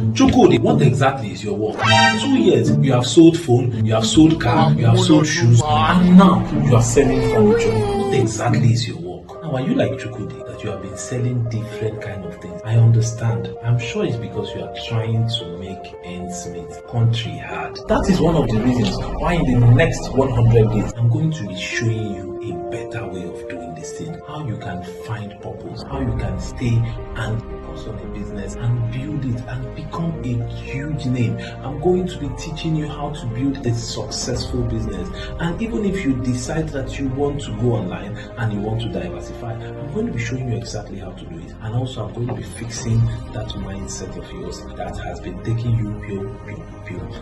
Chukwudi, what exactly is your work? 2 years, you have sold phone, you have sold car, you have sold shoes, and now you are selling furniture. What exactly is your work? Now, are you like Chukwudi, that you have been selling different kind of things? I understand. I'm sure it's because you are trying to make ends meet. Country hard. That is one of the reasons why in the next 100 days, I'm going to be showing you a better way of doing this thing. How you can find purpose, how you can stay and focus on a business and build it and become a huge name. I'm going to be teaching you how to build a successful business. And even if you decide that you want to go online and you want to diversify, I'm going to be showing you exactly how to do it. And also I'm going to be fixing that mindset of yours that has been taking you pill.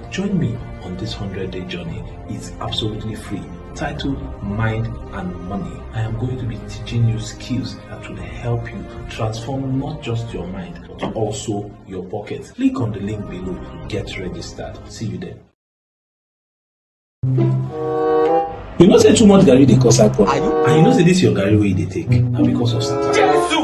Join me on this 100-day journey. It's absolutely free. Titled Mind and Money. I am going to be teaching you skills that will help you transform not just your mind but also your pocket. Click on the link below to get registered. See you there. You know say too much garri dey cause high blood, and you know say this your garri wey you dey take na because of Satan.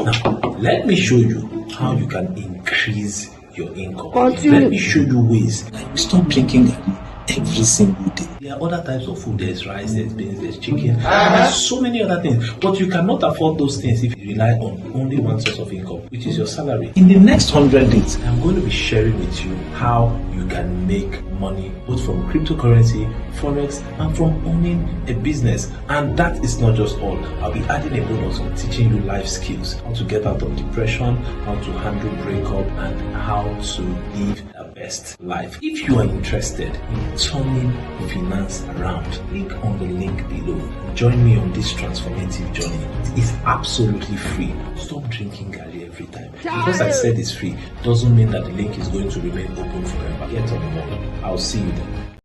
Now let me show you how you can increase your income. Let me show you ways like stop drinking garri every single day. There are other types of food. There's rice, there's beans, there's chicken, and there's so many other things. But you cannot afford those things if you rely on only one source of income, which is your salary. In the next 100 days, I'm going to be sharing with you how you can make money both from cryptocurrency, forex, and from owning a business. And that is not just all. I'll be adding a bonus on teaching you life skills, how to get out of depression, how to handle breakup, and how to live a best life. If you are interested in turning finance around, click on the link below. Join me on this transformative journey. It is absolutely free. Stop drinking garri every time. Because I said it's free doesn't mean that the link is going to remain open forever. Get on board. I'll see you then.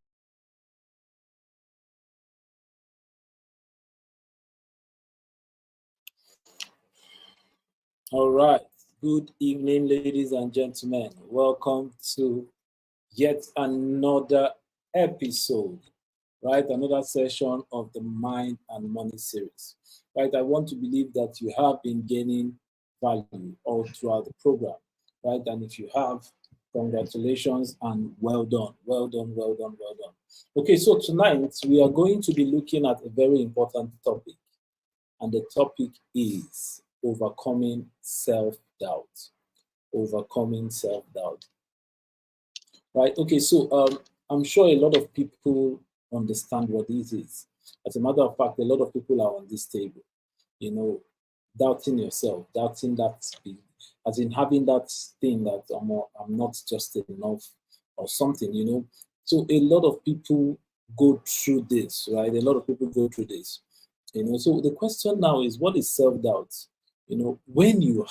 All right. Good evening, ladies and gentlemen. Welcome to yet another episode, right? Another session of the Mind and Money series, right? I want to believe that you have been gaining value all throughout the program, right? And if you have, congratulations and well done, well done, well done, well done. Okay, so tonight we are going to be looking at a very important topic, and the topic is overcoming self-doubt. Overcoming self-doubt. Right. Okay. So I'm sure a lot of people understand what this is. As a matter of fact, a lot of people are on this table, doubting yourself, doubting that, as in having that thing that I'm not just enough or something. So a lot of people go through this, right? A lot of people go through this, So the question now is, what is self-doubt? When you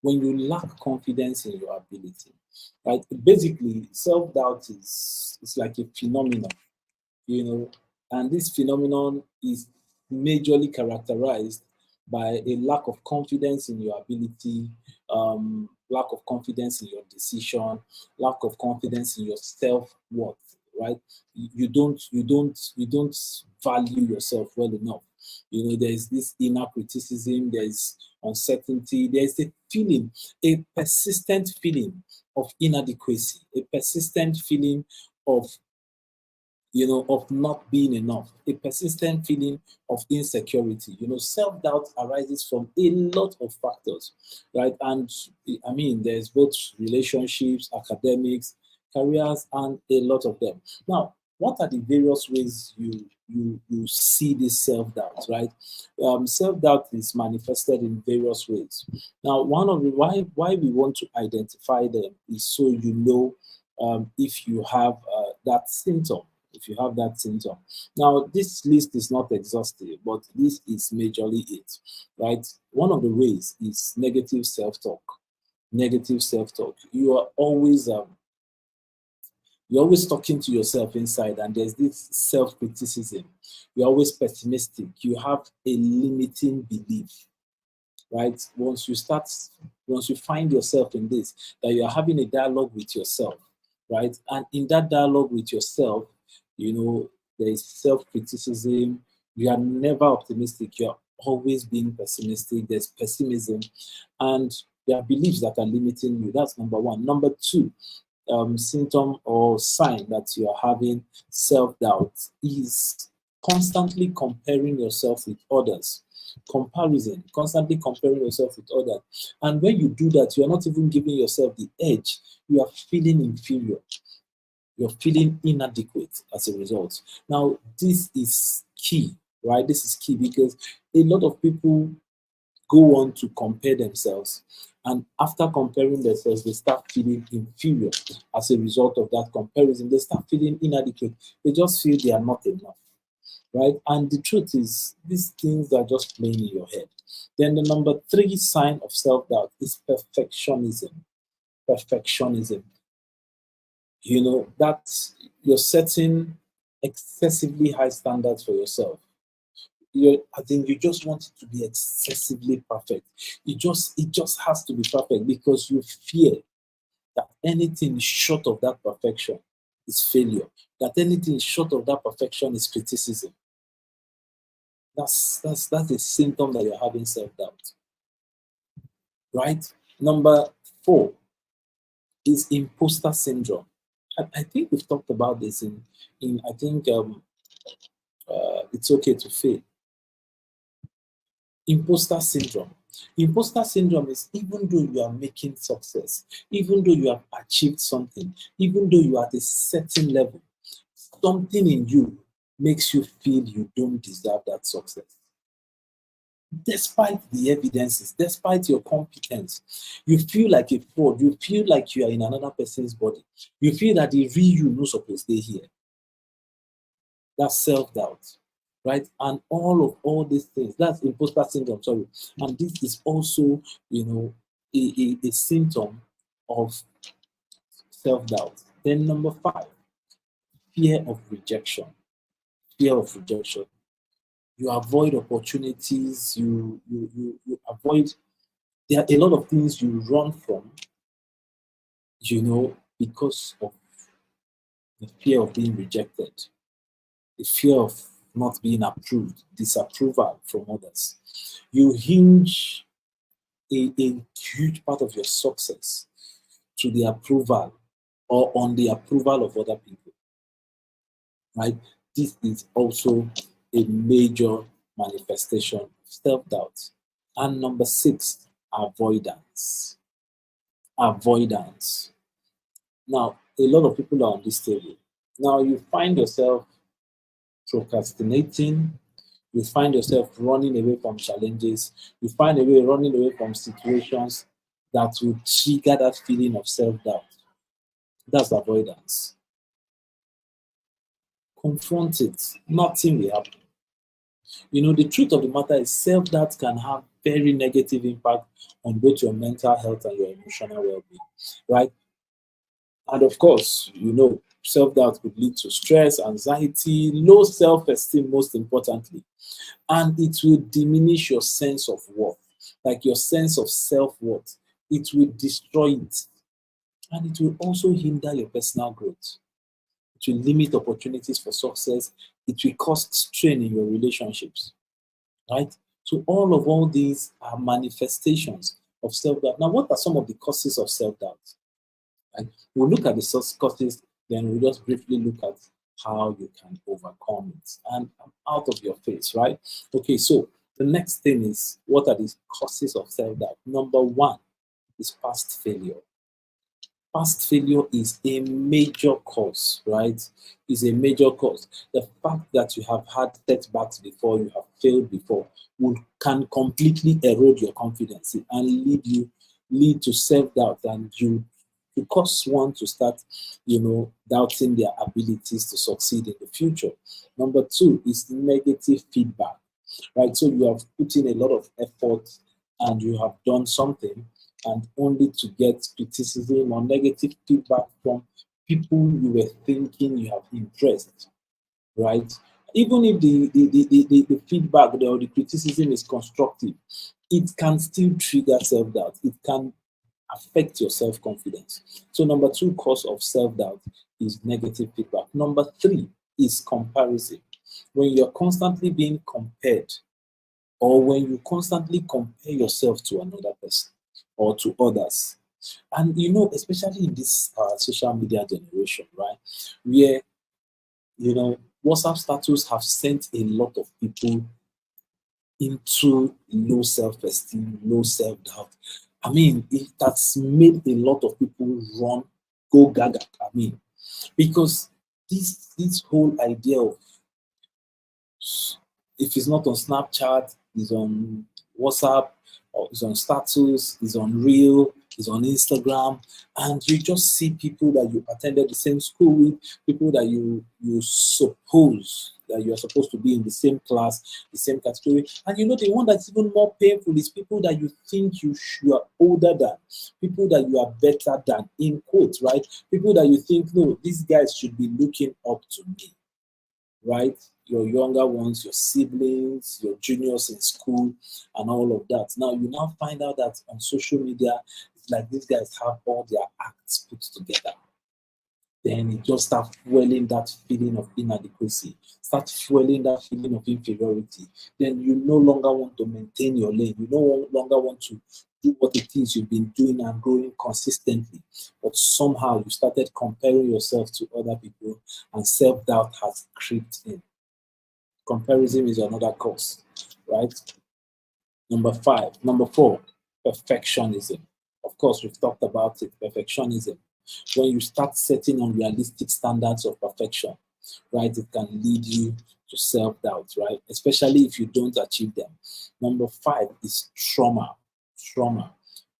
lack confidence in your ability, right? Basically, self-doubt is like a phenomenon, and this phenomenon is majorly characterized by a lack of confidence in your ability, lack of confidence in your decision, lack of confidence in your self-worth, right? You don't value yourself well enough. There's this inner criticism, there's uncertainty, there's a persistent feeling of inadequacy, a persistent feeling of of not being enough, a persistent feeling of insecurity. Self-doubt arises from a lot of factors, right? And I mean, there's both relationships, academics, careers, and a lot of them. Now, what are the various ways you see this self-doubt, right? Self-doubt is manifested in various ways. Now, one of the why we want to identify them is so if you have that symptom. If you have that symptom. Now, this list is not exhaustive, but this is majorly it, right? One of the ways is negative self-talk. Negative self-talk. You're always talking to yourself inside, and there's this self-criticism. You're always pessimistic. You have a limiting belief, right? Once you find yourself in this, that you are having a dialogue with yourself, right? And in that dialogue with yourself, there is self-criticism. You are never optimistic. You're always being pessimistic. There's pessimism. And There are beliefs that are limiting you. That's number one. Number two, symptom or sign that you are having self-doubt is constantly comparing yourself with others. Comparison, constantly comparing yourself with others. And when you do that, you are not even giving yourself the edge. You are feeling inferior. You're feeling inadequate as a result. Now, this is key, right? This is key because a lot of people go on to compare themselves. And after comparing themselves, they start feeling inferior as a result of that comparison. They start feeling inadequate. They just feel they are not enough, right? And the truth is, these things are just playing in your head. Then the number three sign of self-doubt is perfectionism. Perfectionism. You know, that you're setting excessively high standards for yourself. I think you just want it to be excessively perfect. It just has to be perfect because you fear that anything short of that perfection is failure. That anything short of that perfection is criticism. That's a symptom that you're having self-doubt. Right? Number four is imposter syndrome. I think we've talked about this in I think it's okay to fail. Imposter syndrome. Imposter syndrome is even though you are making success, even though you have achieved something, even though you are at a certain level, something in you makes you feel you don't deserve that success. Despite the evidences, despite your competence, you feel like a fraud. You feel like you are in another person's body. You feel that the real you no supposed to stay here. That's self-doubt, right? And all these things, that's imposter syndrome, sorry. And this is also, a symptom of self-doubt. Then number five, fear of rejection. Fear of rejection. You avoid opportunities, you avoid, there are a lot of things you run from, because of the fear of being rejected, the fear of not being approved, disapproval from others. You hinge a huge part of your success to the approval or on the approval of other people, right? This is also a major manifestation of self-doubt. And number six, avoidance. Avoidance. Now, a lot of people are on this table. Now, you find yourself procrastinating, you find yourself running away from challenges, you find a way running away from situations that will trigger that feeling of self-doubt. That's avoidance. Confront it. Nothing will happen. The truth of the matter is self-doubt can have very negative impact on both your mental health and your emotional well-being, right? And of course, self-doubt could lead to stress, anxiety, low self-esteem, most importantly. And it will diminish your sense of worth, like your sense of self-worth. It will destroy it. And it will also hinder your personal growth. It will limit opportunities for success. It will cause strain in your relationships, right? So all these are manifestations of self-doubt. Now, what are some of the causes of self-doubt? Right? We'll look at the source causes, then we'll just briefly look at how you can overcome it. And I'm out of your face, right? Okay, so the next thing is, what are the causes of self-doubt? Number one is past failure. Past failure is a major cause, right? Is a major cause. The fact that you have had setbacks before, you have failed before, can completely erode your confidence and lead to self-doubt, and to cause one to start, doubting their abilities to succeed in the future. Number two is negative feedback, right? So you have put in a lot of effort and you have done something, and only to get criticism or negative feedback from people you were thinking you have impressed, right? Even if the feedback or the criticism is constructive, it can still trigger self-doubt. It can affect your self-confidence. So number two cause of self-doubt is negative feedback. Number three is comparison. When you're constantly being compared, or when you constantly compare yourself to another person, or to others. And you know, especially in this social media generation, right, where you know WhatsApp status have sent a lot of people into low self-esteem, low self-doubt. I mean, it has made a lot of people run, go gaga. I mean, because this whole idea of if it's not on Snapchat, it's on WhatsApp, or it's on status, it's on Reel, it's on Instagram, and you just see people that you attended the same school with, people that you suppose that you are supposed to be in the same class, the same category, and you know the one that's even more painful is people that you think you are older than, people that you are better than, in quotes, right? People that you think no, these guys should be looking up to me, right? Your younger ones, your siblings, your juniors in school, and all of that. Now, you now find out that on social media, it's like these guys have all their acts put together. Then it just starts fueling that feeling of inadequacy, start fueling that feeling of inferiority. Then you no longer want to maintain your lane. You no longer want to do what it is you've been doing and growing consistently. But somehow you started comparing yourself to other people and self-doubt has crept in. Comparison is another cause, right? Number four, perfectionism. Of course, we've talked about it, perfectionism. When you start setting unrealistic standards of perfection, right, it can lead you to self-doubt, right? Especially if you don't achieve them. Number five is trauma. Trauma.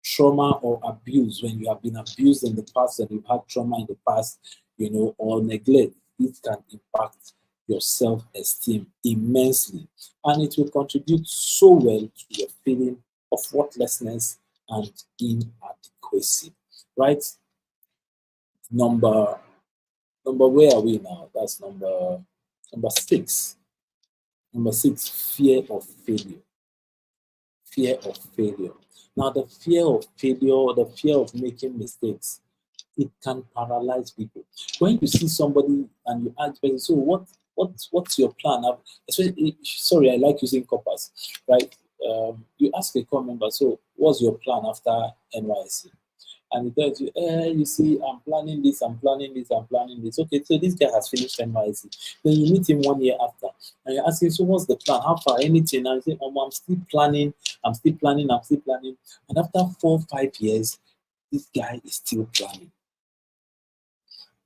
Trauma or abuse. When you have been abused in the past and you've had trauma in the past, you know, or neglect, it can impact your self-esteem immensely. And it will contribute so well to your feeling of worthlessness and inadequacy, right? Number where are we now? That's number six. Number six, fear of failure. Fear of failure. Now, the fear of failure, the fear of making mistakes, it can paralyze people. When you see somebody and you ask person, so what's your plan? Especially, sorry, I like using compass, right? You ask a core member, so what's your plan after NYC? And he tells you, you see, I'm planning this, I'm planning this, I'm planning this. Okay, so this guy has finished NYC. Then you meet him 1 year after, and you ask him, so what's the plan? How far? Anything? And he say, I'm still planning, I'm still planning, I'm still planning. And after 4 or 5 years, this guy is still planning.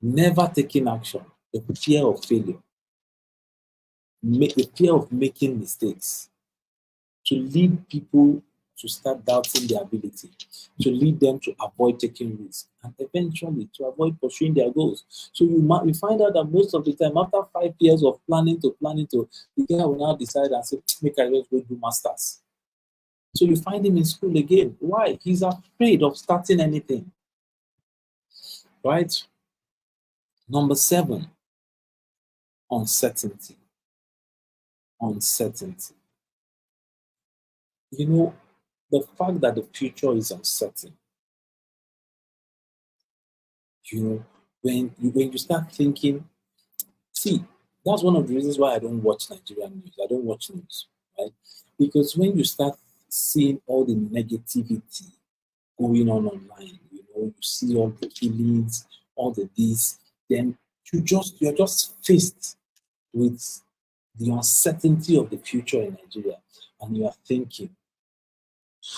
Never taking action, the fear of failure, the fear of making mistakes, to lead people to start doubting their ability, to lead them to avoid taking risks, and eventually to avoid pursuing their goals. So you find out that most of the time, after 5 years of planning, the guy will now decide and say, make I just go do masters. So you find him in school again. Why? He's afraid of starting anything. Right? Number 7, uncertainty. Uncertainty. You know, the fact that the future is uncertain, you know, when you start thinking, see, that's one of the reasons why I don't watch Nigerian news. I don't watch news, right? Because when you start seeing all the negativity going on online, you know, you see all the feelings, all the this, then you're just faced with the uncertainty of the future in Nigeria, and you are thinking,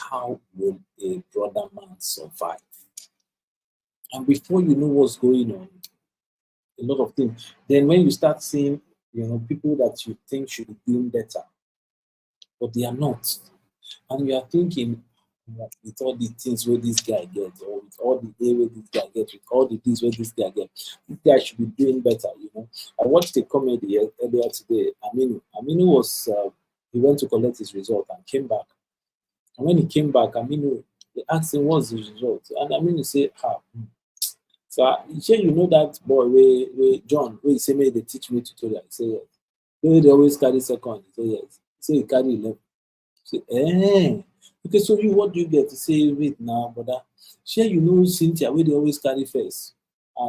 how will a brother man survive? And before you know what's going on, a lot of things. Then when you start seeing, you know, people that you think should be doing better, but they are not, and you are thinking, with all the things where this guy gets, or with all the A where this guy gets, with all the things where this guy gets, this guy should be doing better. You know, I watched a comedy earlier today. Aminu was he went to collect his result and came back. And when he came back, Aminu, they asked him what's his result, and Aminu said, so sure you know that boy where John, where he say me they teach me tutorial. He say yes. Where they always carry second. He say yes. He say he carry 11. Say, okay, so you what do you get to say wait now, brother? Sure you know Cynthia where they always carry first.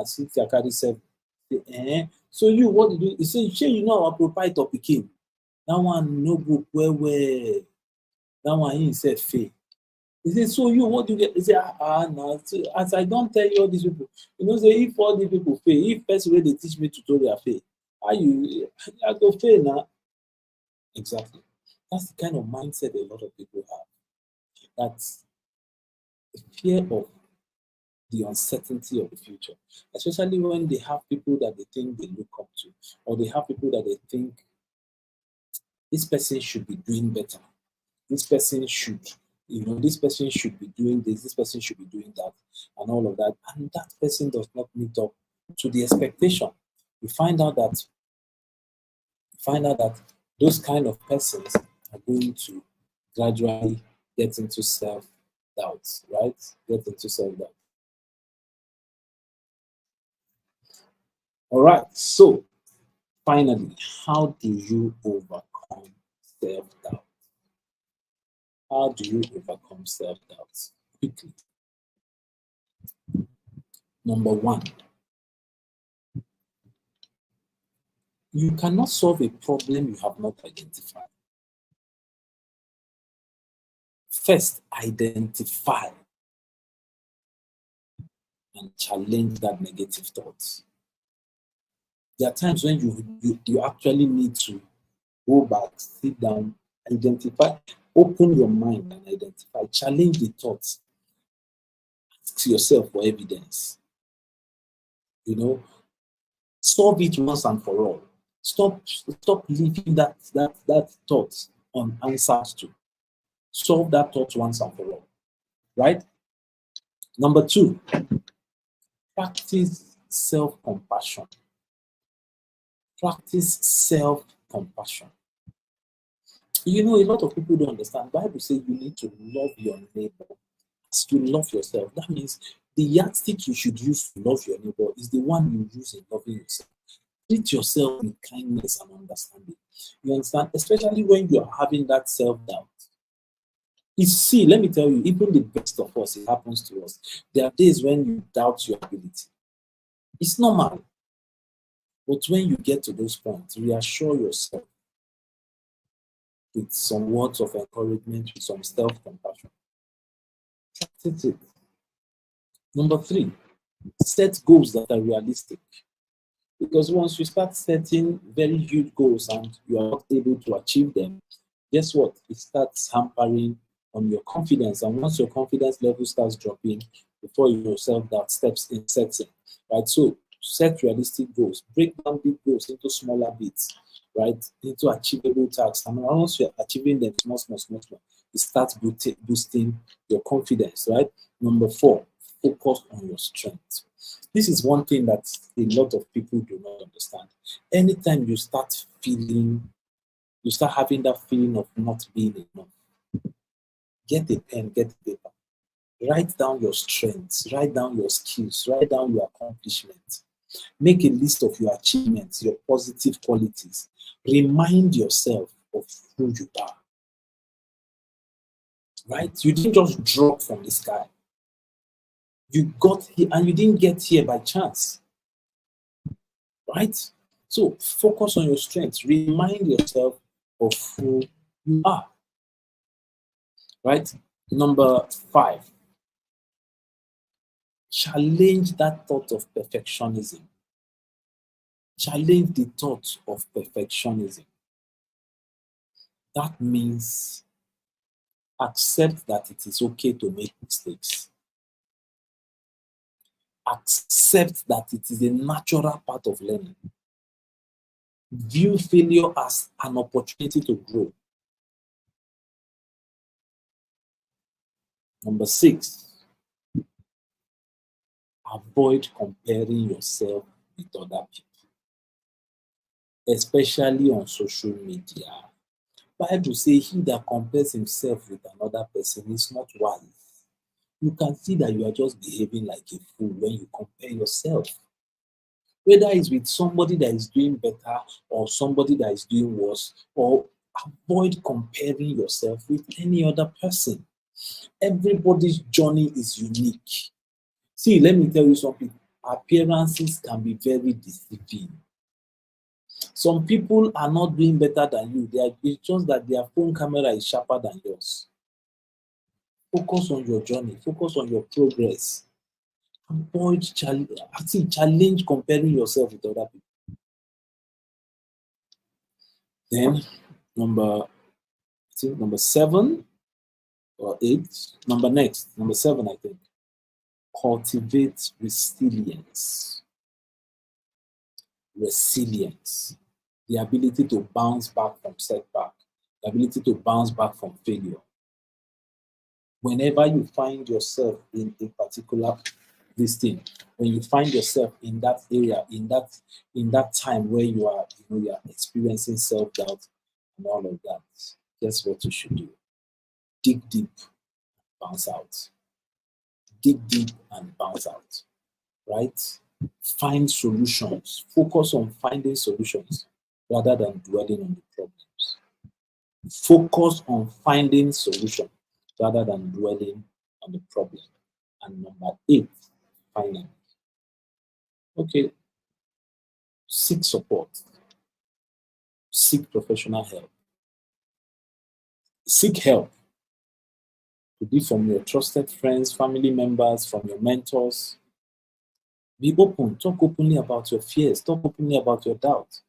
Cynthia carry 7. Say, so you what did you he say, sure you know our proprietor Pikin. That one no book where that one he said fail. He said, so you, what do you get? He said, no. So as I don't tell you all these people, say, if all these people fail, if first way they teach me tutorial fail, how you, I go fail now? Exactly. That's the kind of mindset a lot of people have. That's the fear of the uncertainty of the future, especially when they have people that they think they look up to, or they have people that they think this person should be doing better. This person should, this person should be doing this person should be doing that, and all of that. And that person does not meet up to the expectation. You find out that those kind of persons are going to gradually get into self-doubt, right? Get into self-doubt. All right. So finally, how do you overcome self-doubt? How do you overcome self-doubt? Quickly. Number one, you cannot solve a problem you have not identified. First, identify and challenge that negative thoughts. There are times when you actually need to go back, sit down, identify, open your mind and identify, challenge the thoughts. Ask yourself for evidence. Solve it once and for all. Stop leaving that thought unanswered to. Solve that thought once and for all. Right? Number two, practice self-compassion. Practice self-compassion. A lot of people don't understand. The Bible says you need to love your neighbor as you love yourself. That means the yardstick you should use to love your neighbor is the one you use in loving yourself. Treat yourself with kindness and understanding. You understand? Especially when you're having that self-doubt. Let me tell you, even the best of us, it happens to us. There are days when you doubt your ability. It's normal. But when you get to those points, reassure yourself with some words of encouragement, with some self-compassion. That's it. Number three, set goals that are realistic. Because once you start setting very huge goals and you are not able to achieve them, guess what? It starts hampering on your confidence. And once your confidence level starts dropping, before yourself that sets in. Right? So set realistic goals. Break down big goals into smaller bits, right? Into achievable tasks. And once you're achieving them small, it starts boosting your confidence, right? Number four, focus on your strength. This is one thing that a lot of people do not understand. Anytime you start having that feeling of not being enough, get a pen, get a paper. Write down your strengths, write down your skills, write down your accomplishments. Make a list of your achievements, your positive qualities. Remind yourself of who you are. Right? You didn't just drop from the sky. You got here, and you didn't get here by chance. Right? So focus on your strengths. Remind yourself of who you are. Right? Number five, challenge that thought of perfectionism. Challenge the thought of perfectionism. That means accept that it is okay to make mistakes. Accept that it is a natural part of learning. View failure as an opportunity to grow. Number six, avoid comparing yourself with other people, especially on social media. Bible says he that compares himself with another person is not wise. You can see that you are just behaving like a fool when you compare yourself. Whether it's with somebody that is doing better or somebody that is doing worse, or avoid comparing yourself with any other person. Everybody's journey is unique. See, let me tell you something. Appearances can be very deceiving. Some people are not doing better than you. It's just that their phone camera is sharper than yours. Focus on your journey. Focus on your progress. Avoid challenge comparing yourself with other people. Then number 7 or 8. Number 7, I think. Cultivate resilience. Resilience. The ability to bounce back from setback. The ability to bounce back from failure. Whenever you find yourself in a particular when you find yourself in that area, in that time where you are experiencing self-doubt and all of that, guess what you should do? Dig deep, bounce out. Dig deep and bounce out. Right? Find solutions. Focus on finding solutions rather than dwelling on the problems. Focus on finding solutions rather than dwelling on the problem. And number 8, finally. Okay, seek support. Seek professional help. Seek help. Could be from your trusted friends, family members, from your mentors. Be open. Talk openly about your fears. Talk openly about your doubts.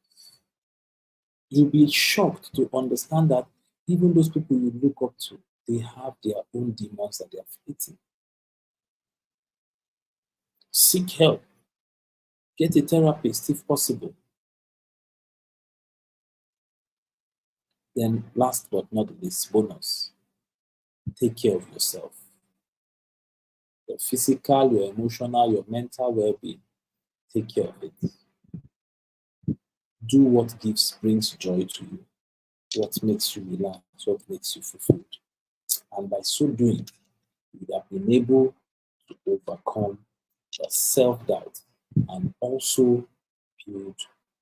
You'll be shocked to understand that even those people you look up to, they have their own demons that they are fighting. Seek help. Get a therapist if possible. Then last but not least, bonus. Take care of yourself. Your physical, your emotional, your mental well-being. Take care of it. Do what brings joy to you. What makes you relax, what makes you fulfilled. And by so doing, you would have been able to overcome your self-doubt and also build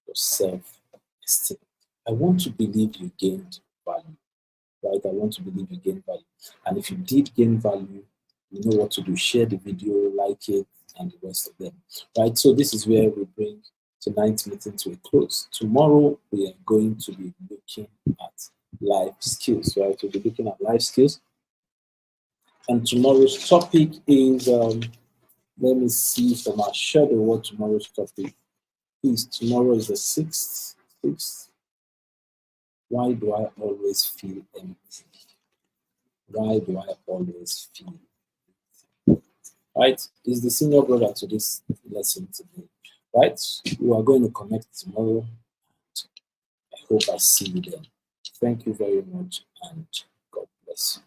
your self-esteem. I want to believe you gained value, right? I want to believe you gained value. And if you did gain value, you know what to do. Share the video, like it, and the rest of them, right? So this is where we bring tonight's meeting to a close. Tomorrow, we are going to be looking at life skills, right? We'll be looking at life skills. And tomorrow's topic is, let me see from our schedule what tomorrow's topic is. Tomorrow is the 6th. Why do I always feel empty? Why do I always feel empty? Right? Is the senior brother to this lesson today. Right? We are going to connect tomorrow. I hope I see you then. Thank you very much and God bless you.